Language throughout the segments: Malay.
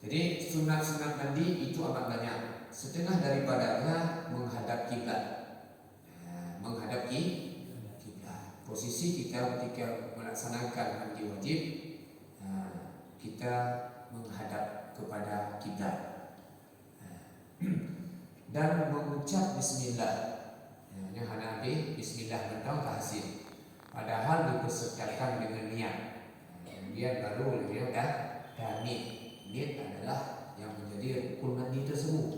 Jadi sunat-sunat mandi itu amat banyak. Setengah daripadanya menghadap kiblat. Menghadap kiblat. Posisi kita ketika melaksanakan mandi wajib, kita menghadap kepada kiblat. Dan mengucap bismillah. Yang hanabi bismillah mentau tahsin. Padahal dipesertakan dengan niat. Kemudian baru dia dah niat. Niat adalah yang menjadi rukun mandi tersebut.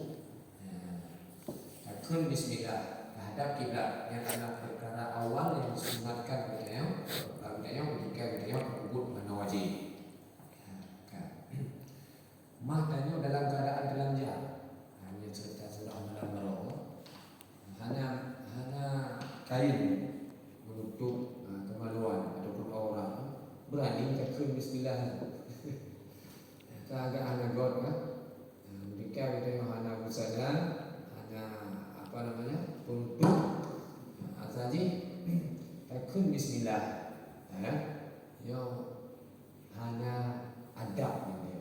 Takun bismillah menghadap kiblat yang adalah perkara awal yang disunatkan ketika kita menyebut mana wajib. Maknanya dalam keadaan belanja. Hanya cerita surah Al-Baqarah. Hanya kain menutup kemaluan ataupun aurat. Berani takun bismillah. Agak anak god kan, mereka kita yang anak busana, anak penutup, asaji, takun bismillah, yang hanya adab ni.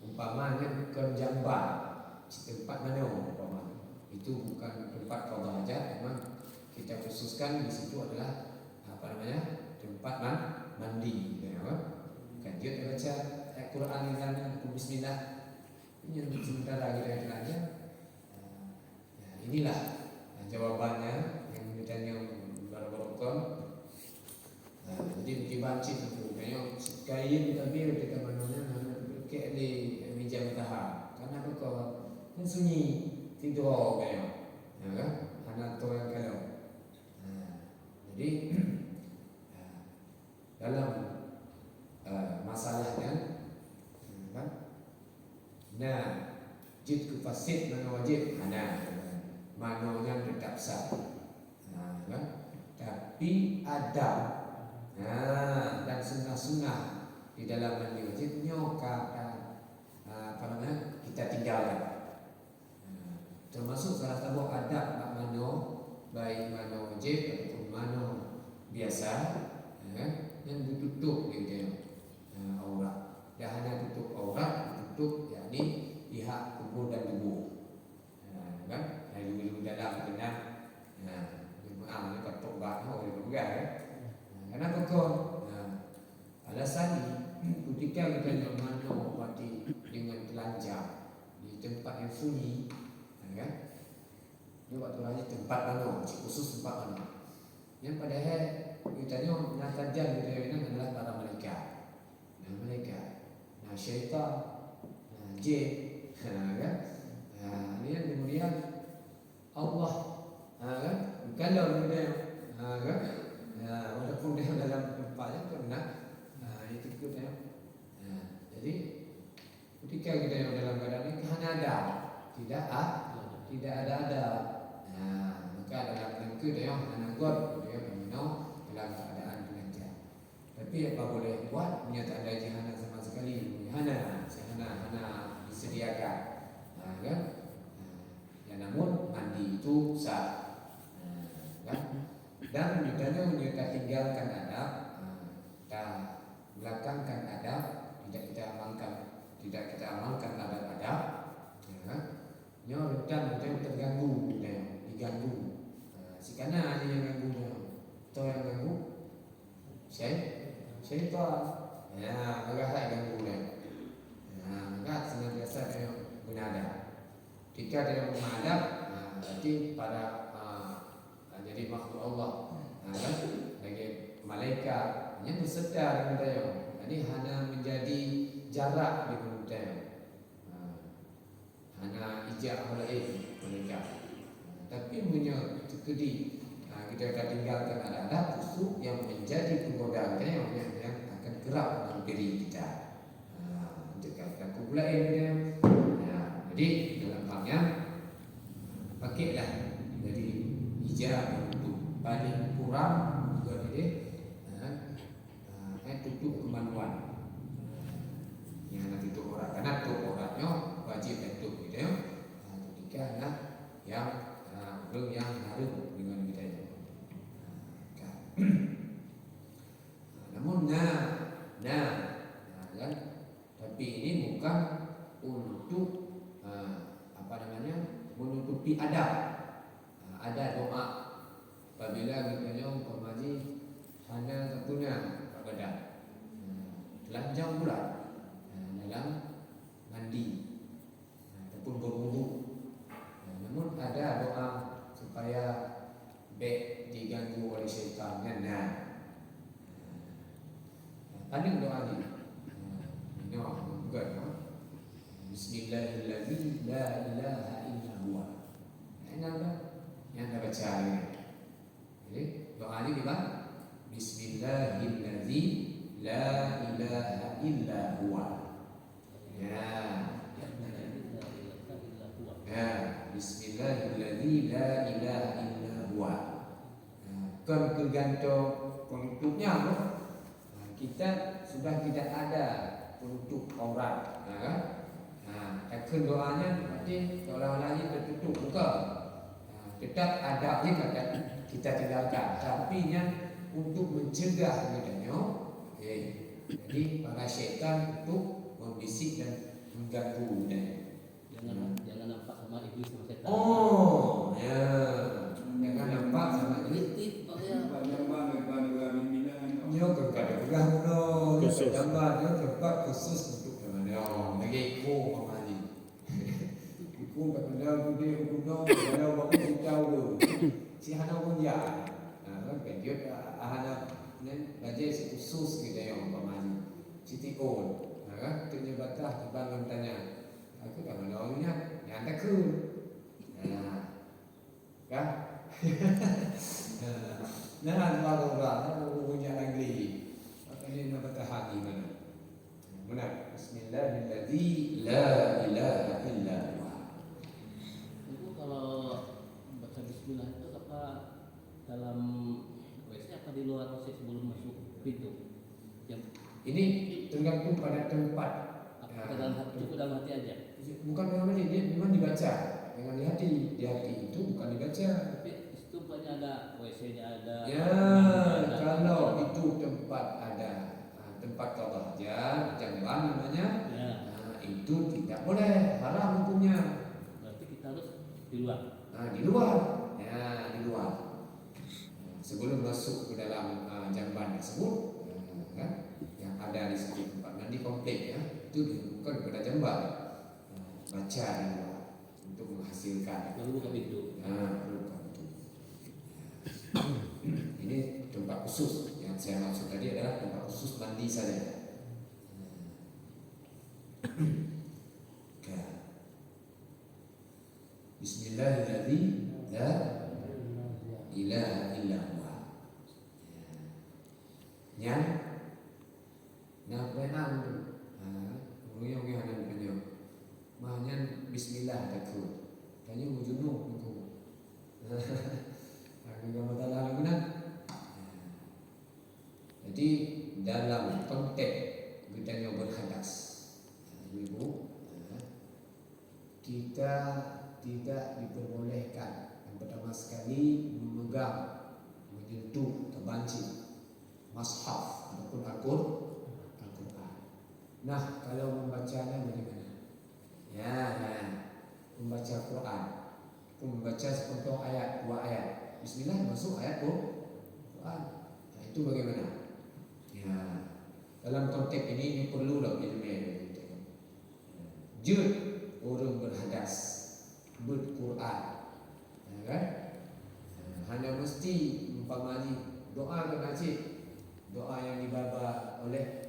Umpamanya bukan jamban, tempat mana umpamanya itu bukan tempat qada hajat, memang kita khususkan di situ adalah tempat mandi, kan dia baca Quran yang bismillah ini untuk sementara kita belajar. Inilah jawabannya yang ditanya Barakallahu. Jadi dibanci itu kayak kain tapi kita mananya kayak di meja mutahar. Karena kan sunyi tidur kayak, kan? Anak tu yang kalau. Jadi dalam masalahnya jid fasid mana wajib mana yang tetap sah, tapi ada dan sunnah-sunnah di dalam mandi wajibnya kita tinggalkan. Termasuk salah satu adab mana baik mana wajib ataupun mana biasa yang ditutup gitu aurat. Dah hanya tutup aurat, tutup yakni pihak kubur dan tubuh. Kan? Dulu dalam kena maaf ketok bakno oleh pegang. Kenapa kau? Alasan ketika kita nyaman mati dengan telanjang di tempat yang sunyi, kan? Dia waktu lagi tempat mana, khusus tempat mana. Yang padahal kita ni menatajan kita ini adalah para malaikat. Syaitan, jin, kan? Ini yang kemudian Allah, kan? Kalau dia, kan? Walaupun dia dalam tempatnya pernah, itu kita. Jadi ketika kita yang dalam keadaan ini hanya ada, tidak ada. Maka dalam lengkap dia anak God dia berminau dalam keadaan belanja. Tapi apa boleh buat? Punya tak ada jihana sama sekali. Hana disediakan, kan? Ya namun mandi itu sah, kan? Dan ditanya kita tinggalkan adab, kita belakangkan adab, tidak kita amalkan adab-adab, kan? Nyo rentan kita terganggu, diganggu. Sikana aja yang ganggu, atau yang ganggu, syaitan. Ya, maka ganggu dia. Maka senantiasa dia menadab. Jika dia mengadab, berarti pada jadi makhluk Allah, kan? Bagi malaikat yang bersedar dengan dia. Jadi hanya menjadi jarak dengan dia. Hanya ijab oleh malaikat. Tapi punya kedi kita akan tinggalkan ada khusus yang menjadi penggodaan yang akan kerap dalam diri kita. Untuk kumpulan dia. Jadi dalam halnya pakailah dari hijab untuk paling kurang juga dia tutup kemaluan. Yang nak tutup aurat, karena tutup auratnya wajib tutup gitu ya. Ketika ada yang belum yang harum dengan kita. mengikuti adab. Ada doa apabila kita umpamanya hanya terpunya kepada telanjang pula dalam mandi ataupun berwudu. Namun ada doa supaya baik diganggu oleh syaitan kan. Paling doa ni. Ini bukan. Bismillahirrahmanirrahim. La ilaha illa huwa. Ini apa? Yang anda baca ini. Jadi doa ini gimana? Bismillahirrahmanirrahim. La ilaha illa huwa. Ya. Ya. Bismillahirrahmanirrahim. La ilaha illa huwa. Kan tergantung penutupnya apa? Kita sudah tidak ada penutup aurat, kan? Akhir doanya berarti orang lain tertutup buka. Tetap ada juga kita tinggalkan, tapi yang untuk mencegah bedanya. Jadi para syaitan untuk membisik dan mengganggu dan jangan nampak sama iblis sama setan. Oh, ya. Jangan nampak sama iblis. Dia kadang-kadang khusus gambar dia tempat khusus untuk mana lagi ko mamani. Ko kadang dia guna kalau baru kita tahu si hana pun ya. Kan dia hana nen baje khusus gitu yang mamani. Siti on. Kan tunya batah dibangun tanya. Aku kan orangnya yang tak ke. Kan? Nah, orang punya negeri. Apa ini nama tahan mana? Mana? Bismillahirrahmanirrahim. La ilaha illa huwa. Itu kalau baca bismillah itu apa dalam WC apa di luar WC sebelum masuk pintu? Ini tergantung pada tempat. Apakah dalam hati itu dalam hati aja? Bukan dalam hati, dia memang dibaca. Dengan di hati itu bukan dibaca. Tapi itu banyak ada WC-nya ada. Ya, kalau itu tempat ada tempat Allah jamban namanya, ya. Itu tidak boleh, haram hukumnya. Berarti kita harus di luar. Di luar, ya di luar. Sebelum masuk ke dalam jamban tersebut, kan, yang ada di sekitar tempat mandi komplek ya, itu dilakukan pada jamban. Baca di luar untuk menghasilkan. Lalu buka pintu. Buka pintu. Ini tempat khusus yang saya maksud tadi adalah tempat khusus mandi saja. Bismillahirrahmanirrahim. La ilaha illa huwa. Yang benar yang ada punya. Mahnya bismillah takut. Tanya mujunuk itu. Agama dalam benar. Jadi dalam konteks kita yang berhadas, ibu, kita tidak diperbolehkan yang pertama sekali memegang, menyentuh, terbanci mushaf ataupun Al-Quran. Nah, kalau membacanya bagaimana? Ya, membaca Quran, membaca sepotong ayat, 2 ayat. Bismillah masuk ayat Quran. Nah, itu bagaimana? Ya, dalam konteks ini perlulah ilmu. Jud orang berhadas berquran, ya kan? Hanya mesti umpamanya doa ke masjid, doa yang dibaca oleh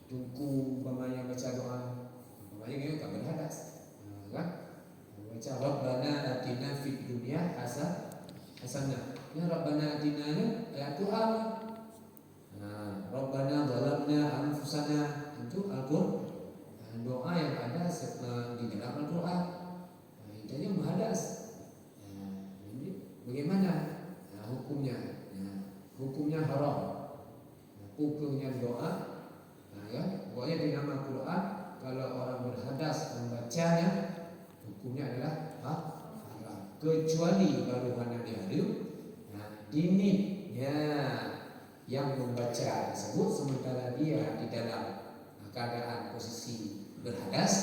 tungku umpamanya baca doa, umpamanya kita tak berhadas, kan? Baca Rabbana atina fid dunya hasanah. Ya Rabbana atina ayat Quran. Rabbana zalamna anfusana itu Al-Quran. Doa yang ada di dalam Al-Quran. Intinya berhadas. Bagaimana hukumnya? Hukumnya haram. Hukumnya doa. Doanya di dalam Al-Quran. Kalau orang berhadas membacanya, hukumnya adalah haram. Kecuali baru mana dihadir. Ini yang membaca tersebut sementara dia di dalam keadaan posisi berhadas,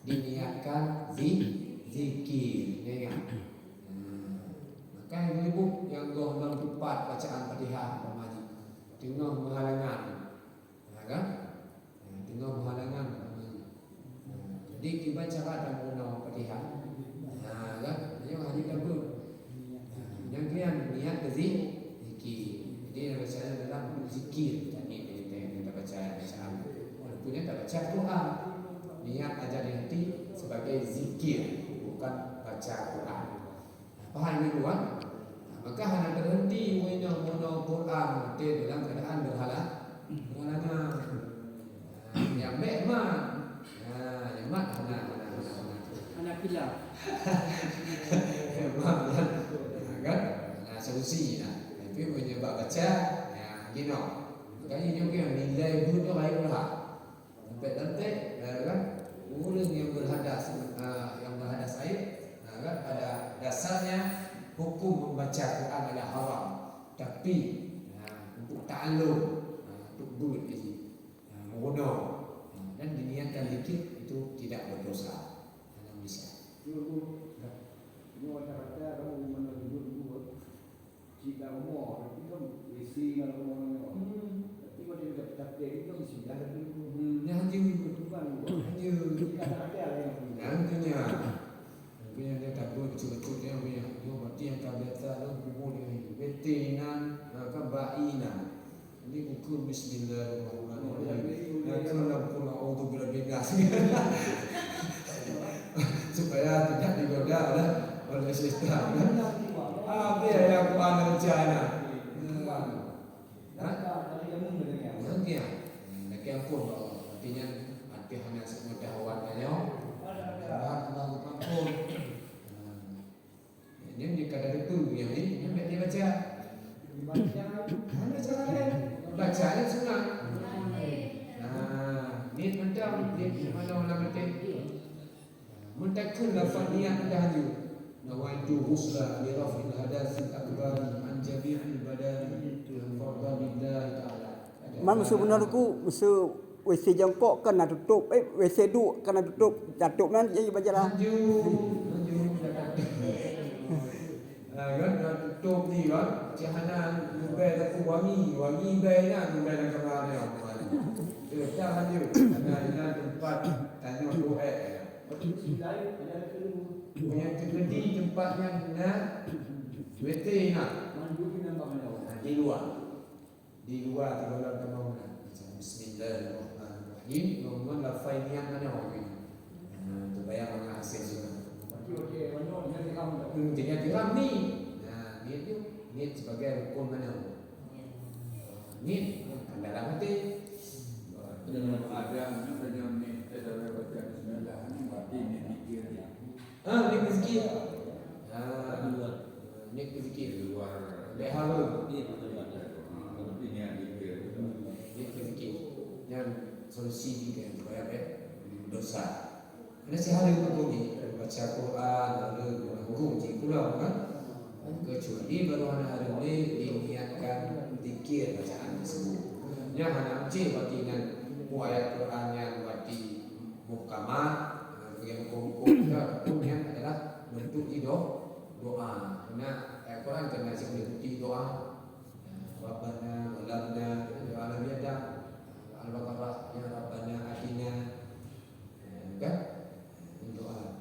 diniatkan zikir, ingat. Maka ibu yang dalam tepat bacaan Fatihah umpamanya tengah menghalangan, kan? Tengah menghalangan umpamanya. Jadi kita cara dalam guna Fatihah, kan? Yang hadis apa? Yang dia niat ke zikir. Jadi bacaan dalam zikir tadi kita baca bacaan. Walaupun tak baca Quran, niat aja di hati sebagai zikir, bukan baca Quran. Faham ni tuan? Maka hanya berhenti mono Quran mati dalam keadaan berhalangan. Yang memang, yang mak Anak pilar. memang kan? Solusi lah. Tapi punya baca, gino. Makanya juga nilai bunuh baik lah. Sampai kan? Orang yang berhadas air, kan? Pada dasarnya hukum membaca Quran adalah haram. Tapi untuk ta'allum, untuk buat ini, menggunakan dan diniatkan zikir itu tidak berdosa. Hanya bisa. Ini kata kamu mana dulu jika umur, tapi kan isi kalau umurnya. Tapi kalau dia dapat takdir itu mesti dah dulu. Yang Bukan. hanya Ada yang nantinya punya dia tak boleh betul-betul dia punya berarti yang tak biasa dalam kubur ni betinan kabainan ini buku bismillahirrahmanirrahim nak pula auzu billahi supaya tidak digoda oleh syaitan. Apa yang pandang rencana? Nanti nak ampun artinya arti hanya semudah awannya. Allah ampun. Ini dikatakan itu yang ini dia baca. Mana cara lain? Bacanya sunat. Ni macam ni mana orang kata mentakun lafaz niat dah haju. Nawaitu husla li raf'il hadasil akbar an jami'il badani fardhu billahi ta'ala. Man musuh benar ku musuh WC jongkok kena tutup, WC duduk kena tutup, jatuh man jadi baca lah. Haju kan tutup ni kan cahana nubai tak wangi baiknya nubai nak kamar dia tu dah haju ada tempat tanya doa punya terjadi tempat yang nak WC nak di luar kalau kita mau bismillahirrahmanirrahim ngomong lafaz niat mana orang tu bayang mana hasil juga. Jadi diram ni. Niat tu niat sebagai hukum mana? Niat dalam hati. Dalam ada saja ni saya baca bismillah ni berarti ni zikir. Niat zikir. Niat zikir Luar behalu. Ini betul-betul. berarti ni zikir. Niat zikir. Yang solusi dia supaya dosa. Ada sehari hukum ni baca Quran lalu hukum ji pula kan. Kecuali baru hari ini diniatkan zikir bacaan tersebut. Yang hanya uji batinan ayat Quran yang berarti muhkamat yang hukumnya adalah bentuk doa. Karena ayat Quran kena seperti doa. Rabbana walamna doa Nabi Adam Al-Baqarah ya Rabbana atina kan doa.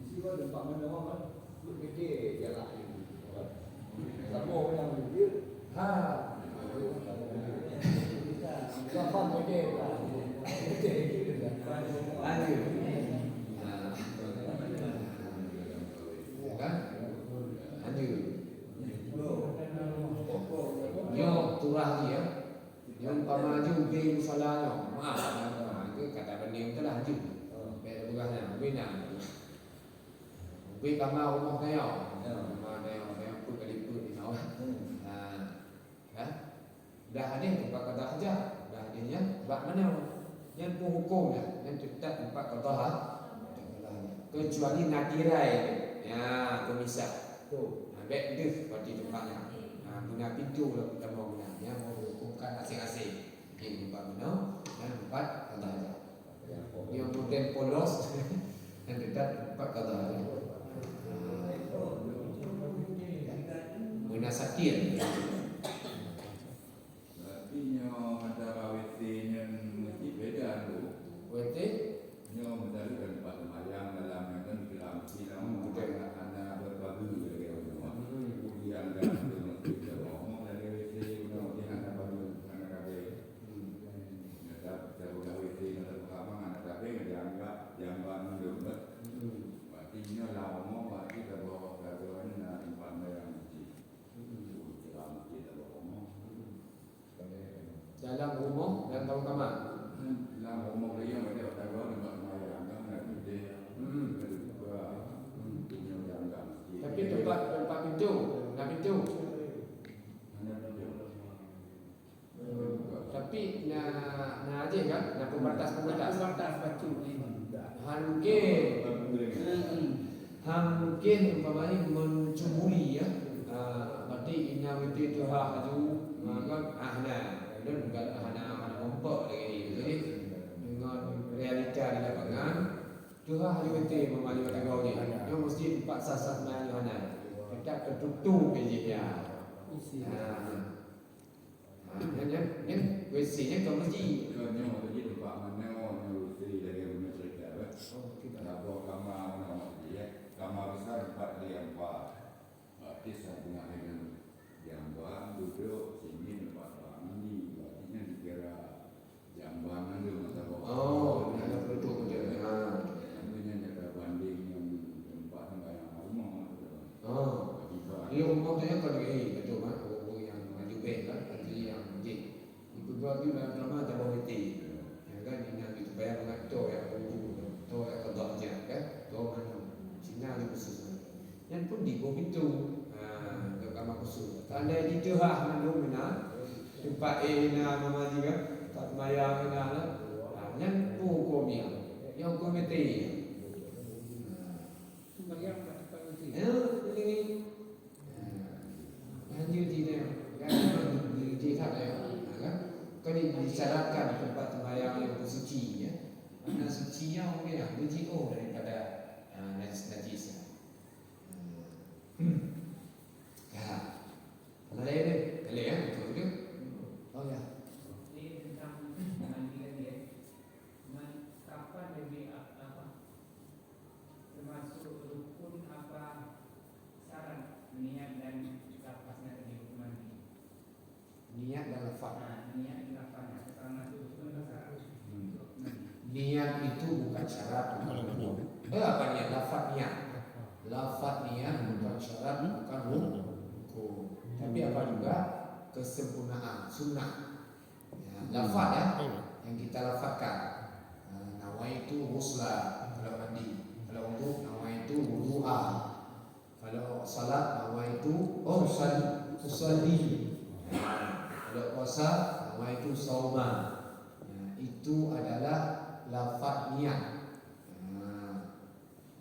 isi kau tempat mana orang lu gede jalan. Sama orang yang gede. Siapa gede? Gede gitu kan. Lanjut. Kan? Lanjut. Yo turah dia. Yang pamaju ke musalanya. Itu kata benih telah haju. Baik tugasnya bina. Bina kamar rumah dia. Rumah dia pun kali pun di bawah. Kan? Dah ada tempat kata saja. Dah adanya bab mana? Yang pun hukumnya, yang tetap tempat kata kecuali nadirai. Ya, pemisah. Baik tu seperti tempatnya. Guna pintu kalau kita mau guna. Yang mau hukumkan asing-asing. Ini tempat mana dan tempat kata saja. Yang model polos yang dekat empat qada ya. Guna sakit. Berarti nyo antara WT-nya mesti beda tu. WT Nyo medali kan tempat sembahyang dalam yang kan bilang anak berbagi dia kemudian dan kita ngomong dari WT udah anak baru anak kabe. Kita udah WT kita pertama anak kabe dianggap jamban dompet. Berarti nyo lah ngomong berarti kalau tempat yang dalam umum dan tahu kamar. Dalam umum dia mereka tak tahu tempat sembahyang kan dia. Tapi tempat pintu, nak pintu. Tapi nak aja kan, nak pembatas. Batas bacu ni. Mungkin umpamanya mencuburi ya. Berarti ina itu haju kan dan bukan hana kompok lagi. Jadi dengan realita di lapangan juga hanya itu memaju tagau ni. Dia mesti empat sasar maju hana. Kita ketutup bijinya. Yang WC-nya ke masjid. Nyo tadi tempat mana nyo dari rumah cerita. Kita bawa kamar mana dia. Kamar besar 4 kali 4. Berarti sama dengan yang buat duduk sini tempat mandi. Artinya dikira jamban itu masa bawa. Ada penduduk dia. Tentunya ada banding yang tempat sembahyang rumah. Dia umum tu yang kalau dia betul kan, orang yang maju kan, arti yang masjid. Itu dua tu dalam nama ada bawa itu. Ya kan, ini yang itu bayar dengan tu yang umum, tu yang kedua je kan, tu mana Cina ni khusus. Yang pun di bawah itu, ke kamar khusus. Tanda di tengah mana mana, tempat ina mama juga, tak mayang ina lah. Yang pun komia, yang komite. Sembahyang kat tempat WC. Ini lanjut dia kan di tak kan kan disyaratkan tempat sembahyang yang suci ya mana sucinya mungkin yang lebih daripada najis ya mana lain ya betul ke oh ya Ini tentang mandi kan dia. Kapan lebih apa? Termasuk rukun apa syarat niat dan lafaznya tadi rukun mandi. niat dan lafaz Niat dan lafaznya termasuk rukun syarat. niat itu bukan syarat apa niat lafaz niat bukan syarat bukan rukun tapi apa juga kesempurnaan sunnah ya, lafaz ya yang kita lafazkan nawaitu ghusla kalau mandi kalau wudu nawaitu wudu'a kalau salat nawaitu usalli kalau puasa nawaitu sauma itu adalah lafaz niat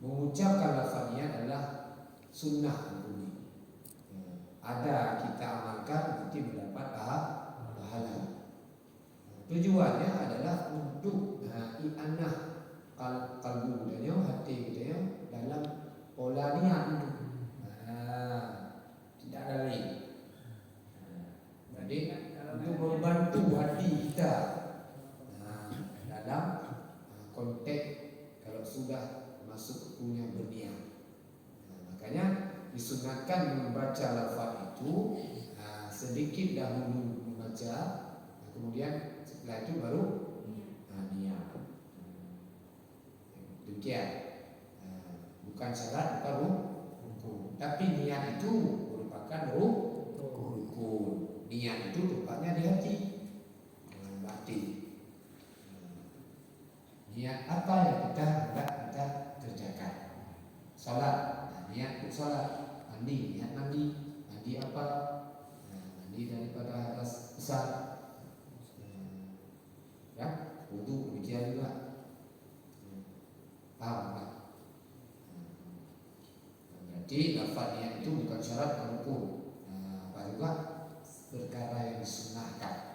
mengucapkan lafaz niat adalah sunnah hukumnya ada kita amalkan nanti mendapat pahala tujuannya adalah untuk i'anah kalbu kita hati kita dalam pola niat itu tidak ada lain jadi untuk membantu hati kita dalam konteks kalau sudah masuk punya berniat makanya disunatkan membaca lafaz itu sedikit dahulu membaca kemudian setelah itu baru niat demikian bukan syarat bukan rukun tapi niat itu merupakan rukun niat itu tempatnya di hati berarti niat apa yang kita hendak kita kerjakan salat niat untuk salat mandi niat mandi apa mandi daripada hadas besar ya wudu demikian juga paham tak? Berarti lafaz niat itu bukan syarat rukun apa juga perkara yang disunahkan